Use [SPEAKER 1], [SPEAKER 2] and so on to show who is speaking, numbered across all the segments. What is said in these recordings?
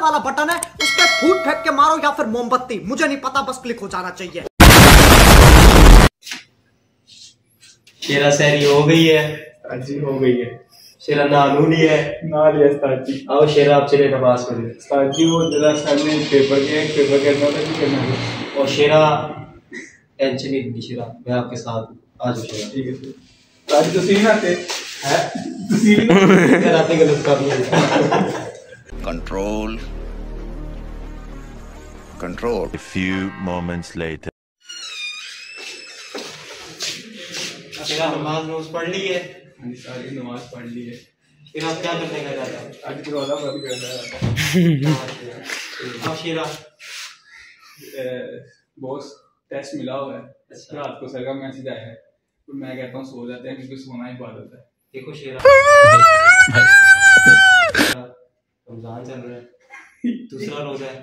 [SPEAKER 1] वाला बटन है, उस पर फूट फेंक के मारो या फिर मोमबत्ती, मुझे नहीं पता, बस क्लिक हो जाना चाहिए।
[SPEAKER 2] शेरा सहरी हो गई है?
[SPEAKER 3] जी हो गई है।
[SPEAKER 2] शेरा नानू नहीं है?
[SPEAKER 3] ना लिया उस्ताद जी।
[SPEAKER 2] आओ शेरा आप चले नमाज पढ़े।
[SPEAKER 3] उस्ताद जी वो जरा सर में पेपर करना था कि करना है।
[SPEAKER 2] और शेरा टेंशन नहीं ली शेरा, मैं आपके साथ आ जाऊँ शेरा।
[SPEAKER 3] ठीक है सर। आज तो सीन आते हैं तो सीन
[SPEAKER 2] आते गलत काम नहीं।
[SPEAKER 4] Control. A few moments later.
[SPEAKER 2] शेरा नमाज पढ़ ली है?
[SPEAKER 3] सारी नमाज पढ़ ली है।
[SPEAKER 2] फिर आप क्या करने का इरादा है?
[SPEAKER 3] आज रोजा बंद करना है।
[SPEAKER 2] आप शेरा
[SPEAKER 3] बॉस टेस्ट मिला हुआ है।
[SPEAKER 2] अच्छा।
[SPEAKER 3] रात को सर का मैसेज आया है तो मैं कहता हूँ सो जाते हैं क्योंकि सोना ही इबादत है।
[SPEAKER 2] देखो शेरा रमजान चल रहा है, दूसरा रोजा है,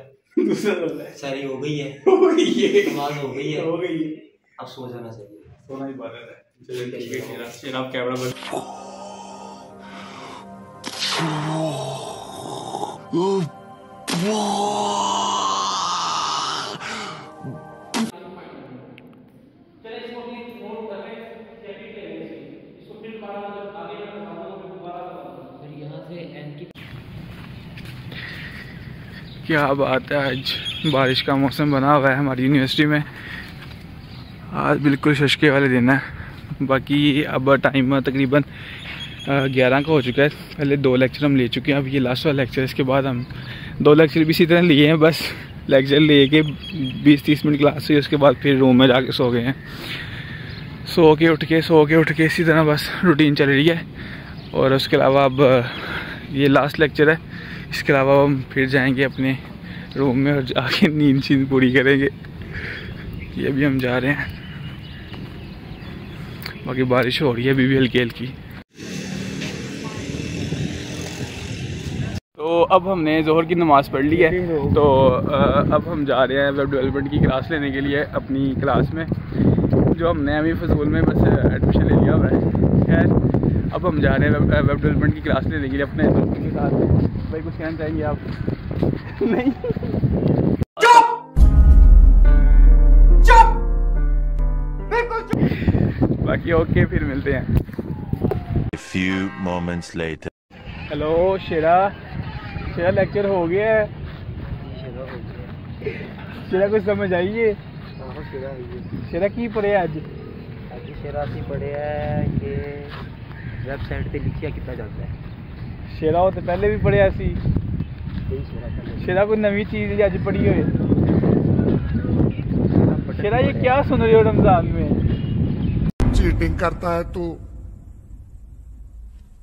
[SPEAKER 2] सारी हो गई है, नमाज हो गई है, अब सो जाना चाहिए,
[SPEAKER 3] सोना ही इबादत है। चलिए ठीक है शेरा, शेरा आप कैमरा बंद। क्या बात है, आज बारिश का मौसम बना हुआ है हमारी यूनिवर्सिटी में। आज बिल्कुल शुष्के वाले दिन है। बाकी अब टाइम तकरीबन 11 का हो चुका है। पहले 2 लेक्चर हम ले चुके हैं, अब ये लास्ट वाला लेक्चर। इसके बाद हम 2 लेक्चर भी इसी तरह लिए हैं, बस लेक्चर ले के 20-30 मिनट क्लास हुई, उसके बाद फिर रूम में जाके सो गए हैं। सो के उठ के इसी तरह बस रूटीन चल रही है। और उसके अलावा अब ये लास्ट लेक्चर है, इसके अलावा हम फिर जाएंगे अपने रूम में और जाके नींद पूरी करेंगे। ये भी हम जा रहे हैं। बाकी बारिश हो रही है अभी भी हल्की हल्की। तो अब हमने जोहर की नमाज़ पढ़ ली है, तो अब हम जा रहे हैं वेब डेवलपमेंट की क्लास लेने के लिए अपनी क्लास में, जो हमने अभी फजूल में बस एडमिशन ले लिया हुआ है। खैर अब हम जा रहे हैं वेब डेवलपमेंट की क्लास लेने के लिए अपने दोस्तों के साथ। भाई कुछ कहना चाहेंगे आप? नहीं बाकी ओके, फिर मिलते हैं।
[SPEAKER 4] A few moments later.
[SPEAKER 3] Hello Shera lecture हो गया है? शेरा कुछ समझ आई है? शेरा की पढ़े आज
[SPEAKER 2] शेरा की पढ़े है कि वेबसाइट पे लिखिया कितना जाता है।
[SPEAKER 3] शेरा हो तो पहले भी पढ़े सी। शेरा कोई नवी चीज आज पढ़ी हो? शेरा ये क्या सुन रही हो रमजान में?
[SPEAKER 4] चीटिंग करता है तू,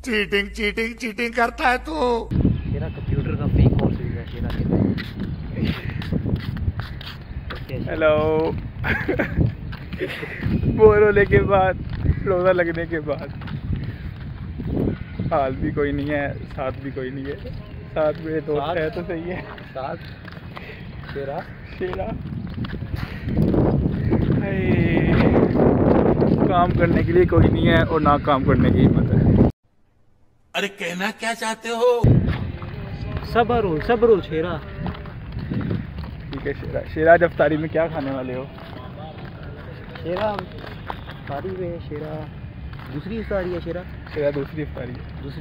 [SPEAKER 4] चीटिंग करता है तू।
[SPEAKER 2] शेरा कंप्यूटर का फ्री कोर्स है शेरा के।
[SPEAKER 3] हेलो बोर होने के बाद, रोज़ा लगने के बाद, हाल भी कोई नहीं है, साथ भी कोई नहीं है। साथ मेरे दोस्त है तो सही है।
[SPEAKER 2] साथ शेरा
[SPEAKER 3] काम करने के लिए कोई नहीं है और ना काम करने की हिम्मत है।
[SPEAKER 4] अरे कहना क्या चाहते हो?
[SPEAKER 2] सब्र शेरा।
[SPEAKER 3] ठीक है शेरा आज अफ्तारी में क्या खाने वाले हो?
[SPEAKER 2] शेरा अफ्तारी में शेरा दूसरी अफ्तारी है। शेरा
[SPEAKER 3] दूसरी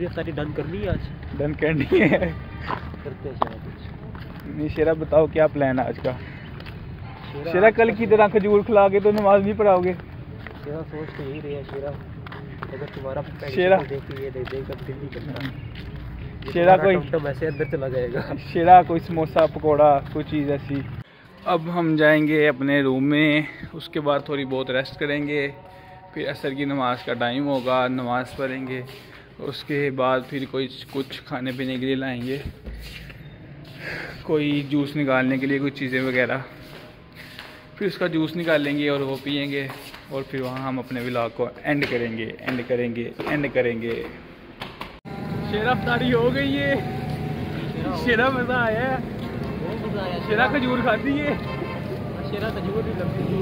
[SPEAKER 3] अफ्तारी
[SPEAKER 2] डन करनी है आज?
[SPEAKER 3] डन करनी है।
[SPEAKER 2] करते हैं शेरा कुछ
[SPEAKER 3] नहीं शेरा बताओ क्या प्लान है आज का? शेरा कल की तरह खजूर खिला के तो नमाज नहीं पढ़ाओगे?
[SPEAKER 2] शेरा सोच तो यही रही है शेरा, अगर तुम्हारा
[SPEAKER 3] शेरा
[SPEAKER 2] देखकर दिल नहीं करता।
[SPEAKER 3] शेरा कोई
[SPEAKER 2] तो वैसे अंदर चला जाएगा।
[SPEAKER 3] शेरा कोई समोसा पकोड़ा कोई चीज़ ऐसी। अब हम जाएंगे अपने रूम में, उसके बाद थोड़ी बहुत रेस्ट करेंगे, फिर असर की नमाज़ का टाइम होगा, नमाज़ पढ़ेंगे, उसके बाद फिर कुछ खाने पीने के लिए लाएंगे, कोई जूस निकालने के लिए कुछ चीज़ें वगैरह, फिर उसका जूस निकालेंगे और वो पियेंगे, और फिर वहाँ हम अपने व्लॉग को एंड करेंगे। शेरा अफ्तारी हो गई है। शेरा मज़ा आया है। शेरा खजूर खाती है।
[SPEAKER 2] शेरा खजूर भी लगती है।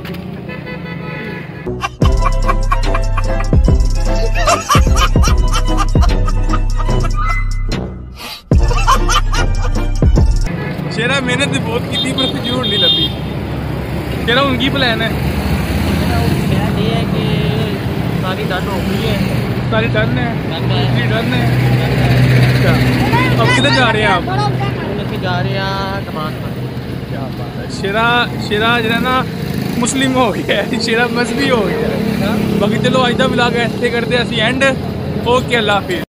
[SPEAKER 3] मेहनत भी बहुत की थी पर खजूर नहीं लगी। तेरा उनकी प्लान है?
[SPEAKER 2] प्लान ये है कि सारी डन हो गई है।
[SPEAKER 3] सारी डन है? डन है। अच्छा, अब किधर जा रहे हैं आप?
[SPEAKER 2] जा रहे हैं नमाज पढ़ने।
[SPEAKER 3] क्या बात है। शेरा जो है ना मुस्लिम हो गया है, शेरा मजहबी हो गया है। बाकी चलो आज का ब्लॉग ऐसे करते हैं असं एंड। ओके, अल्लाह हाफिज़।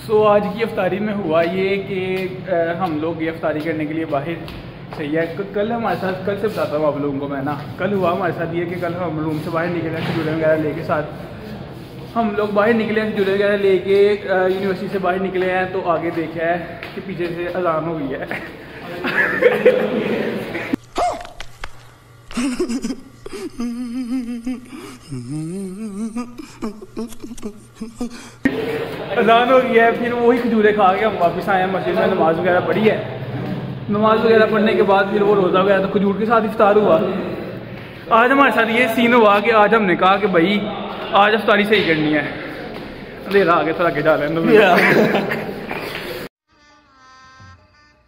[SPEAKER 3] सो आज की अफ्तारी में हुआ ये कि हम लोग ये अफ्तारी करने के लिए बाहर सही है। कल हमारे साथ, कल से बताता हूँ आप लोगों को मैं ना, कल हुआ हमारे साथ ये कि कल हम रूम से बाहर निकले, खजूरें वगैरह लेके साथ हम लोग बाहर निकले, खजूरें वगैरह लेके यूनिवर्सिटी से बाहर निकले हैं। तो आगे देखा है कि पीछे से अजान हो गई है। अजान हो गया है, फिर वही खजूरें खा के हम वापस आए हैं मस्जिद में, नमाज वगैरह पढ़ी है। नमाज वगैरह पढ़ने के बाद फिर वो रोज़ा वगैरह तो खजूर के साथ इफ्तार हुआ। आज हमारे साथ ये सीन हुआ कि आज हमने कहा कि भाई आज अफ्तारी सही करनी है। अंधेरा आगे थोड़ा आगे जा रहे हैं।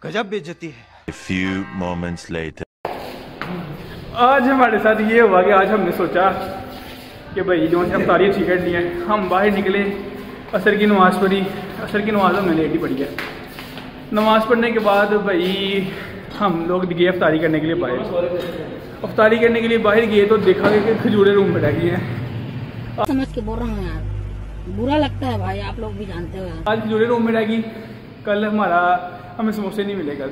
[SPEAKER 1] गजब बेइज्जती है।
[SPEAKER 4] A few moments later.
[SPEAKER 3] आज हमारे साथ ये हुआ कि आज हमने सोचा कि भाई जो अफ्तारी अच्छी करनी है। हम बाहर निकले, असर की नमाज़ पढ़ी। असर की नमाज़ हमने लेट ही पढ़ी है। नमाज़ पढ़ने के बाद भाई हम लोग गए अफ्तारी करने के लिए बाहर। अफ्तारी करने के लिए बाहर गए तो देखा कि खजूरें रूम में रखी हैं।
[SPEAKER 5] समझ के बोल रहा हूँ यार, बुरा लगता है भाई, आप लोग भी जानते हो यार।
[SPEAKER 3] आज खजूरें रूम में रहेगी, कल हमें समोसे नहीं मिले। कल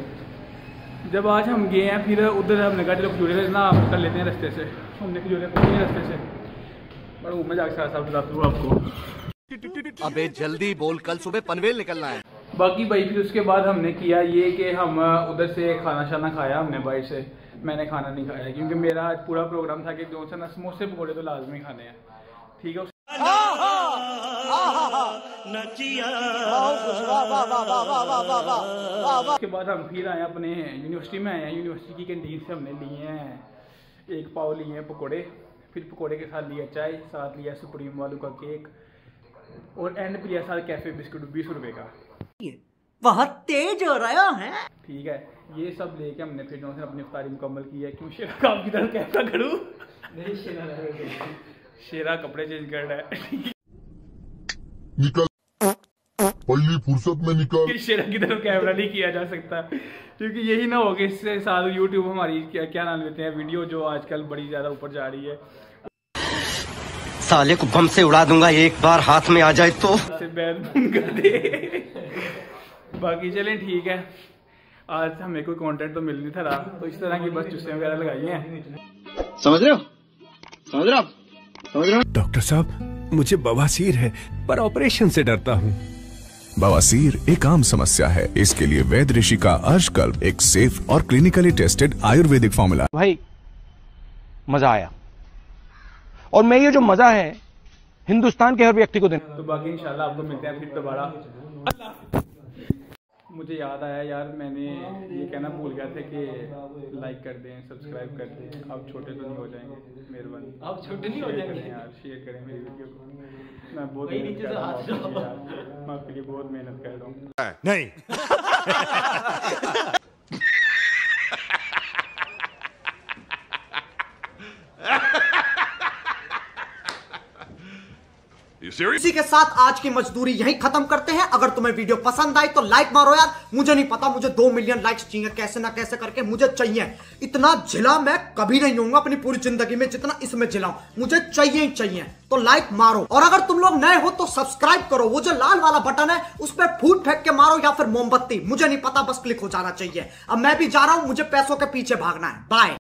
[SPEAKER 3] जब आज हम गए हैं फिर उधर हमने कहा चलो खजूरें ना कर लेते हैं रास्ते से। हमने खजूरें पकड़ी रास्ते से, बड़ा रूम में जाकर साथ बताता हूँ आपको।
[SPEAKER 6] अबे जल्दी बोल, कल सुबह पनवेल निकलना है।
[SPEAKER 3] बाकी भाई फिर उसके बाद हमने किया ये कि हम उधर से खाना शाना खाया हमने बाहर से। मैंने खाना नहीं खाया क्योंकि मेरा आज पूरा प्रोग्राम था कि जो से ना समोसे पकौड़े तो लाजमी खाने हैं, ठीक है। उसके बाद हम फिर आए अपने यूनिवर्सिटी में आए हैं। यूनिवर्सिटी की कैंटीन से हमने लिए हैं एक पाव लिए हैं पकौड़े, फिर पकौड़े के साथ लिया चाय, साथ लिया सुप्रीम वालू का केक और एंड पे लिया साथ कैफे बिस्कुट 20 रुपए का।
[SPEAKER 1] बहुत तेज हो रहा है।
[SPEAKER 3] ठीक है, ये सब लेके हमने फिर जो अपनी इफ्तारी मुकम्मल की है। क्यों शेरा काम की तरफ कैसा करूँ? नहीं शेरा कपड़े चेंज कर रहा है।
[SPEAKER 7] निकल पहली फुर्सत में निकल।
[SPEAKER 3] शेरा की तरफ कैमरा नहीं किया जा सकता क्योंकि यही ना हो कि इससे साथ यूट्यूब हमारी क्या नाम लेते हैं वीडियो जो आजकल बड़ी ज्यादा ऊपर जा रही है।
[SPEAKER 6] साले को बम से उड़ा दूंगा एक बार हाथ में आ जाए तो।
[SPEAKER 3] बैन कर दे। बाकी चलें ठीक है, आज हमें कोई कंटेंट तो मिल नहीं था रहा, तो इस तरह की बस चुस्से वगैरह लगाई हैं।
[SPEAKER 6] समझ रहे हो?
[SPEAKER 8] डॉक्टर साहब, मुझे बवासीर है पर ऑपरेशन से डरता हूँ। बवासीर एक आम समस्या है, इसके लिए वैद्य ऋषि का अर्शकल्प एक सेफ और क्लिनिकली टेस्टेड आयुर्वेदिक फॉर्मूला।
[SPEAKER 9] भाई मजा आया, और मैं ये जो मजा है हिंदुस्तान के हर व्यक्ति को देना।
[SPEAKER 3] तो बाकी इंशाल्लाह आपको मिलते हैं फिर दोबारा। मुझे याद आया यार, मैंने ये कहना भूल गया था कि लाइक कर दें, सब्सक्राइब कर दें। आप छोटे तो नहीं हो जाएंगे, मेहरबानी। आप छोटे नहीं हो जाएंगे यार, शेयर करें मेरी वीडियो को। मैं बहुत मेहनत कर रहा हूँ, मैं आपके लिए बहुत मेहनत कर रहा हूँ।
[SPEAKER 4] नहीं
[SPEAKER 1] इसी के साथ आज की मजदूरी यहीं खत्म करते हैं। अगर तुम्हें वीडियो पसंद आई तो लाइक मारो यार। मुझे नहीं पता, मुझे 2 मिलियन लाइक्स चाहिए, कैसे ना कैसे करके मुझे चाहिए। इतना झिला मैं कभी नहीं होऊंगा अपनी पूरी जिंदगी में जितना इसमें झिलाऊं, मुझे चाहिए ही चाहिए। तो लाइक मारो, और अगर तुम लोग नए हो तो सब्सक्राइब करो। वो जो लाल वाला बटन है उस पर फूट फेंक के मारो या फिर मोमबत्ती, मुझे नहीं पता, बस क्लिक हो जाना चाहिए। अब मैं भी जा रहा हूं, मुझे पैसों के पीछे भागना है। बाय।